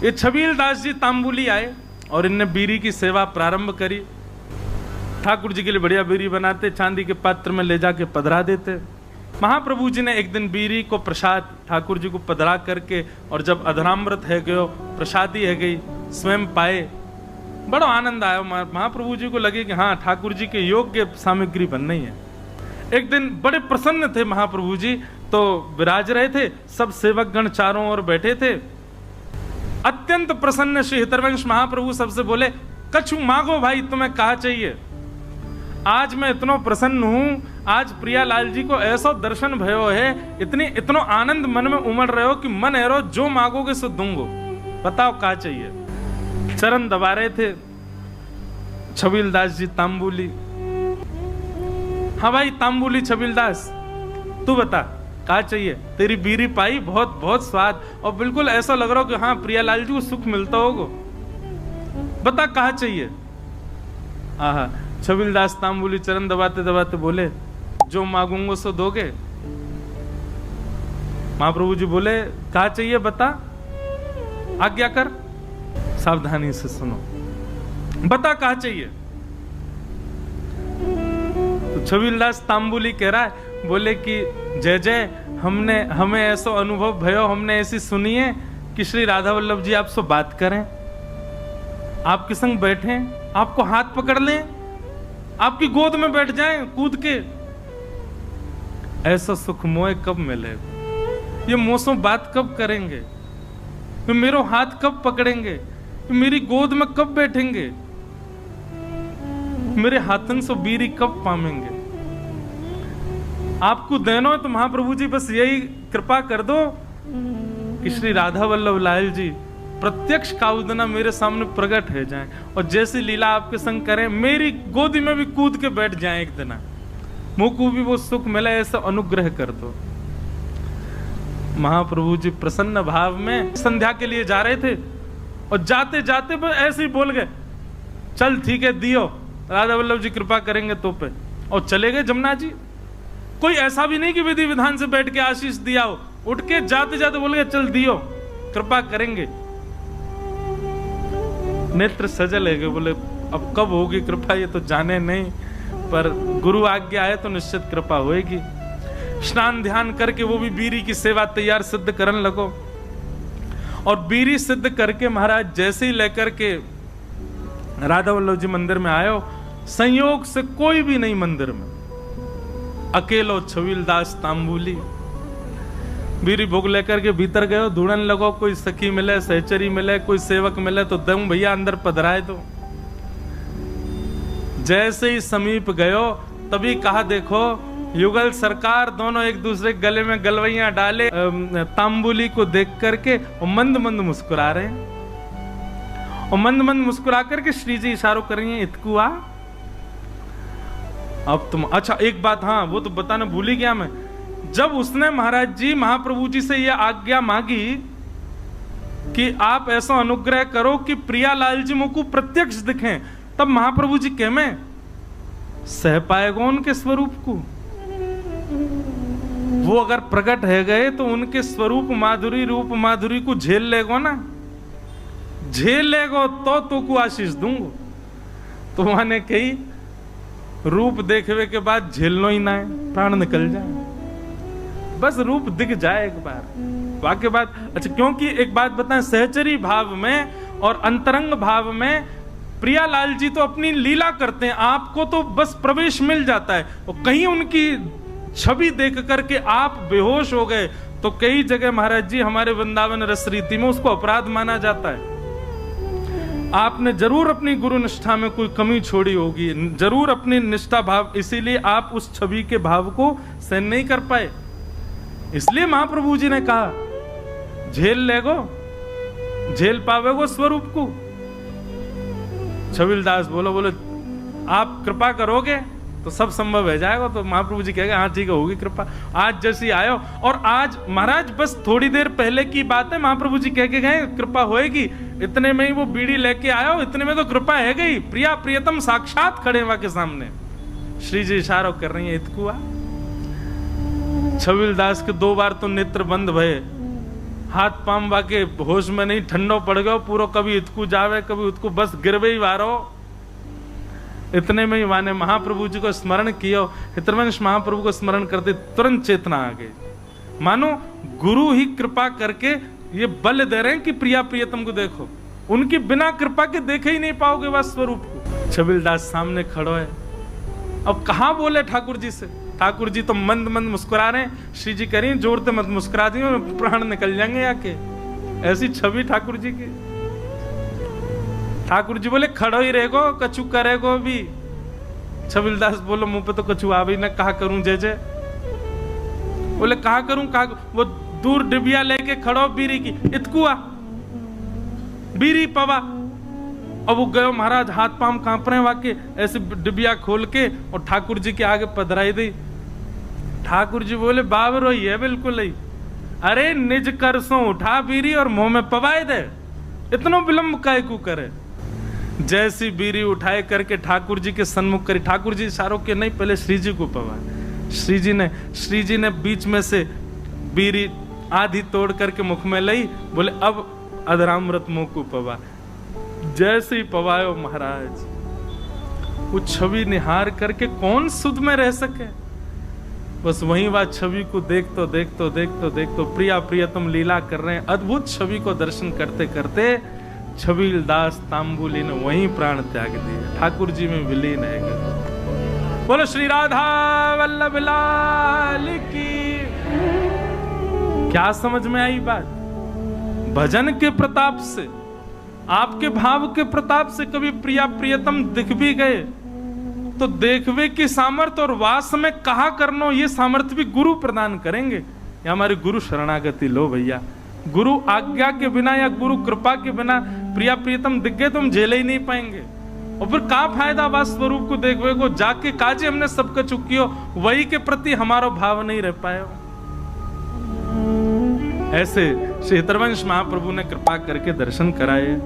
ये छबील दास जी तांबुली आए और इनने बीरी की सेवा प्रारंभ करी। ठाकुर जी के लिए बढ़िया बीरी बनाते, चांदी के पात्र में ले जाके पधरा देते। महाप्रभु जी ने एक दिन बीरी को प्रसाद ठाकुर जी को पधरा करके, और जब अधरामृत है गयो, प्रसादी है गई, स्वयं पाए, बड़ा आनंद आया। महाप्रभु जी को लगे कि हाँ, ठाकुर जी के योग्य सामग्री बननी है। एक दिन बड़े प्रसन्न थे महाप्रभु जी, तो विराज रहे थे, सब सेवक गण चारों ओर बैठे थे। अत्यंत प्रसन्न श्री हितरवंश महाप्रभु सबसे बोले, कछु मांगो भाई, तुम्हें कहा चाहिए। आज मैं इतना प्रसन्न हूं, आज प्रियालाल जी को ऐसा दर्शन भयो है, इतनो आनंद मन में उमड़ रहे हो कि मन एरो जो मांगोगे सो दूंगो, बताओ क्या चाहिए। चरण दबा रहे थे छबील दास जी तांबुली। हाँ भाई तांबुली छबील दास, तू बता क्या चाहिए। तेरी बीरी पाई, बहुत बहुत स्वाद, और बिल्कुल ऐसा लग रहा हो कि हाँ प्रियालाल जी को सुख मिलता होगा, बता कहा चाहिए। आहा, छबील दास तांबुली चरण दबाते दबाते बोले, जो मांगूंगा सो दोगे। महाप्रभु जी बोले, कहा चाहिए बता, आज्ञा कर। सावधानी से सुनो, बता कहा चाहिए। तो छबील दास तांबुली कह रहा है, बोले कि जय जय, हमें ऐसा अनुभव भयो, हमने ऐसी सुनी है कि श्री राधा वल्लभ जी आपसे बात करें, आपके संग बैठे, आपको हाथ पकड़ लें, आपकी गोद में बैठ जाएं कूद के। ऐसा सुख मोए कब मिलेगा, ये मोसों बात कब करेंगे, ये मेरो हाथ कब पकड़ेंगे, ये मेरी गोद में कब बैठेंगे, मेरे हाथन से बीरी कब पामेंगे। आपको देनो है तो महाप्रभु जी बस यही कृपा कर दो कि श्री राधा वल्लभ लाल जी प्रत्यक्ष काउदना मेरे सामने प्रकट हो जाएं, और जैसी लीला आपके संग करें, मेरी गोदी में भी कूद के बैठ जाएं एक दिन, मुझ को भी वो सुख मिले, ऐसा अनुग्रह कर दो। महाप्रभु जी प्रसन्न भाव में संध्या के लिए जा रहे थे, और जाते जाते बस ऐसे ही बोल गए, चल ठीक है दियो, राधा वल्लभ जी कृपा करेंगे तो पे, और चले गए जमुना जी। कोई ऐसा भी नहीं कि विधि विधान से बैठ के आशीष दिया हो, उठ के जाते जाते बोल गए, चल दियो, कृपा करेंगे। नेत्र सजल है, बोले अब कब होगी कृपा ये तो जाने नहीं, पर गुरु आज्ञा है तो निश्चित कृपा होएगी। स्नान ध्यान करके वो भी बीरी की सेवा तैयार सिद्ध करने लगो, और बीरी सिद्ध करके महाराज जैसे ही लेकर के राधा वल्लभ जी मंदिर में आयो, संयोग से कोई भी नहीं मंदिर में, अकेलो छबील दास तांबुली बीरी भोग लेकर के भीतर गए, ढूंढने लगो, कोई सखी मिले, सहचरी मिले, कोई सेवक मिले तो दम भैया अंदर पधराए दो। जैसे ही समीप गयो तभी कहा, देखो युगल सरकार दोनों एक दूसरे गले में गलवैया डाले, तांबुली को देख करके और मंद मंद मुस्कुरा रहे हैं, और मंद मंद मुस्कुरा करके श्री जी इशारों कर रही हैं, इतकुआ अब तुम। अच्छा एक बात, हाँ वो तो बताना भूल ही गया मैं, जब उसने महाराज जी महाप्रभु जी से यह आज्ञा मांगी कि आप ऐसा अनुग्रह करो कि प्रियालाल जी मुझको प्रत्यक्ष दिखें, तब महाप्रभु जी कह में सह पाएगा उनके स्वरूप को। वो अगर प्रकट है गए तो उनके स्वरूप माधुरी, रूप माधुरी को झेल लेगो ना, झेल लेगो तो को आशीष दूंगो। तो माने कही रूप देखने के बाद झेलनो ही ना है, प्राण निकल जाए, बस रूप दिख जाए एक बार, वाक्य बात। अच्छा क्योंकि एक बात बताएं, सहचरी भाव में और अंतरंग भाव में प्रियालाल जी तो अपनी लीला करते हैं, आपको तो बस प्रवेश मिल जाता है, और कहीं उनकी छवि देख करके आप बेहोश हो गए तो कई जगह महाराज जी हमारे वृंदावन रस रीति में उसको अपराध माना जाता है। आपने जरूर अपनी गुरु निष्ठा में कोई कमी छोड़ी होगी, जरूर अपनी निष्ठा भाव, इसीलिए आप उस छवि के भाव को सहन नहीं कर पाए। इसलिए महाप्रभु जी ने कहा झेल लेगो, झेल पावेगो स्वरूप को। छबील दास बोलो आप कृपा करोगे तो सब संभव हो जाएगा। तो महाप्रभु जी कहेंगे हाँ ठीक है होगी कृपा। आज जैसी आयो, और आज महाराज बस थोड़ी देर पहले की बात है, महाप्रभु जी कह के गए कृपा होएगी, इतने में ही वो बीड़ी लेके आयो, इतने में तो कृपा है गई। प्रिया प्रियतम साक्षात खड़े वहां के सामने, श्री जी इशारा कर रही है इतकुआ। छबील दास के 2 बार तो नेत्र बंद भये, हाथ पाम वाके होश में नहीं, ठंडो पड़ गयो पूरो, कभी इतकू जावे कभी उतकू, बस गिरवे ही वारो। इतने में ही माने महाप्रभु जी को स्मरण किया। हितवंश महाप्रभु को स्मरण करते तुरंत चेतना आ गई। मानो गुरु ही कृपा करके ये बल दे रहे हैं कि प्रिया प्रियतम को देखो, उनकी बिना कृपा के देखे ही नहीं पाओगे वह स्वरूप को। छबिलदास सामने खड़ो है, अब कहां बोले ठाकुर जी से। ठाकुर जी तो मंद मंद मुस्कुरा रहे हैं। श्री जी कह रही जोर से मत मुस्कुरा दी, प्राण निकल जाएंगे आके। ऐसी छवि ठाकुर जी की। ठाकुर जी बोले खड़ो ही रहेगो, कछु करेगो भी। छबिलदास बोलो मुंह पे तो कछु आ भी ना, कहा करूं जय जय। बोले कहा करूं कहा। वो दूर डिबिया लेके खड़ो बीरी की, इतकुआ बीरी पवा। अब वो गयो महाराज, हाथ पाम कांप रहे वाके, ऐसे डिबिया खोल के और ठाकुर जी के आगे पधराई दी। ठाकुर जी बोले बाबरो ही है बिल्कुल ही। अरे निज करसों उठा बीरी और मुंह में पवाए दे, इतना विलंब काय को करे। जैसी बीरी उठाए करके ठाकुर जी के सन्मुख करी। ठाकुर जी इशारों के नहीं, पहले श्री जी को पवाए। श्री जी ने बीच में से बीरी आधी तोड़ करके मुख में लाई। बोले अब अधरामृत मुंह को पवा। जैसे ही पवायो महाराज, वो छवि निहार करके कौन सुध में रह सके। बस वहीं वह छवि को देखतो प्रिया प्रियतम लीला कर रहे हैं। अद्भुत छवि को दर्शन करते करते छबिलदास तांबुली ने वहीं प्राण त्याग दिए, ठाकुर जी में विलीन है गए। बोलो श्री राधा वल्लभ लाल की। क्या समझ में आई बात? भजन के प्रताप से, आपके भाव के प्रताप से कभी प्रिया प्रियतम दिख भी गए तो देखवे की सामर्थ्य और वास में कहा करनो, ये सामर्थ्य भी गुरु प्रदान करेंगे। या हमारे गुरु शरणागति लो भैया। गुरु आज्ञा के बिना या गुरु कृपा के बिना प्रिया प्रियतम दिख गए तो हम झेले ही नहीं पाएंगे। और फिर क्या फायदा वास स्वरूप को देखवे को, जाके काजे हमने सबका चुकियो, वही के प्रति हमारा भाव नहीं रह पाए। ऐसे श्री हितवंश महाप्रभु ने कृपा करके दर्शन कराए।